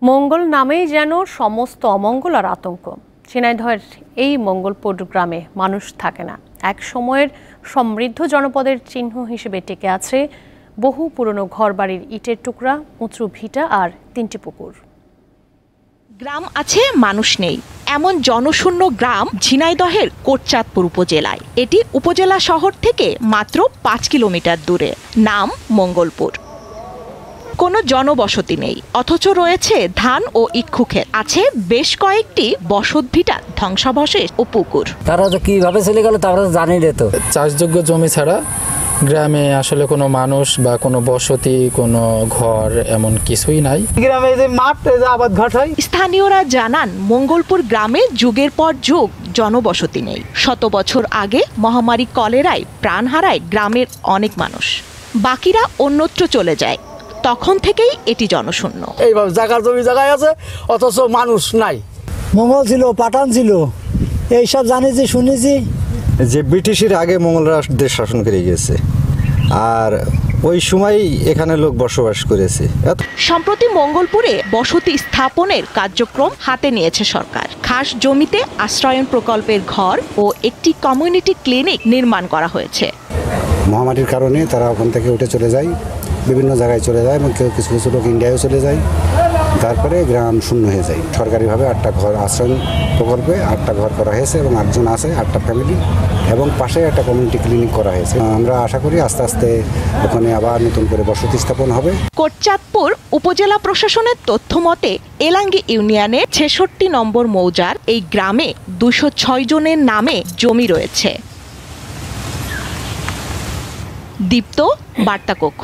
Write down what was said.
মঙ্গল নামেই যেন সমস্ত অমঙ্গল আর আতঙ্ক। ঝিনাইদহের এই মঙ্গলপুর গ্রামে মানুষ থাকে না। এক সময়ের সমৃদ্ধ জনপদের চিহ্ন হিসেবে টিকে আছে বহু পুরনো ঘরবাড়ির ইটের টুকরা, উঁচু ভিটা আর 3টি পুকুর। গ্রাম আছে, মানুষ নেই, এমন জনশূন্য গ্রাম ঝিনাইদহের কোটচাঁদপুর উপজেলায়। এটি উপজেলা শহর থেকে মাত্র 5 কিলোমিটার দূরে। নাম মঙ্গলপুর। কোনো জনবসতি নেই, অথচ রয়েছে ধান ও ইক্ষু ক্ষেত। আছে বেশ কয়েকটি বসতভিটা, ধ্বংসাবশেষ ও পুকুর। তারা তো কিভাবে চলে গেল তারা জানি না। তো চাষযোগ্য জমি ছাড়া গ্রামে আসলে কোনো মানুষ বা কোনো বসতি, কোনো ঘর এমন কিছুই নাই। গ্রামে যে মাঠ আবাদ ঘাট হয়। স্থানীয়রা জানান, মঙ্গলপুর গ্রামে যুগের পর যুগ জনবসতি নেই। 100 বছর আগে মহামারী কলেরায় প্রাণ হারায় গ্রামের অনেক মানুষ। বাকিরা অন্যত্র চলে যায়। তখন থেকেই এটি জনশূন্য। এইভাবে জায়গা জমি জায়গায় আছে, অথচ মানুষ নাই। মঙ্গল ছিল, পাঠান ছিল, এইসব জানিছি, শুনেছি যে ব্রিটিশের আগে মঙ্গলরা দেশ শাসন করে গিয়েছে, আর ওই সময় এখানে লোক বসবাস করেছে। সম্প্রতি মঙ্গলপুরে বসতি স্থাপনের কার্যক্রম হাতে নিয়েছে সরকার। খাস জমিতে আশ্রয়ন প্রকল্পের ঘর ও একটি কমিউনিটি ক্লিনিক নির্মাণ করা হয়েছে। মহামারীর কারণে তারা ওখান থেকে উঠে চলে যায়, বিভিন্ন জায়গায় চলে যায় এবং কিছু কিছু লোক ইন্ডিয়ায়ও চলে যায়। তারপরে গ্রাম শূন্য হয়ে যায়। সরকারিভাবে 8টা ঘর, আশ্রয় প্রকল্পে 8টা ঘর করা হয়েছে এবং 8জন আছে, 8টা ফ্যামিলি, এবং পাশে একটা কমিউনিটি ক্লিনিক করা হয়েছে। আমরা আশা করি আস্তে আস্তে ওখানে আবার নতুন করে বসতি স্থাপন হবে। কোটচাঁদপুর উপজেলা প্রশাসনের তথ্য মতে এলাঙ্গি ইউনিয়নের 66 নম্বর মৌজার এই গ্রামে 206 জনের নামে জমি রয়েছে। দীপ্ত, বার্তা কক্ষ।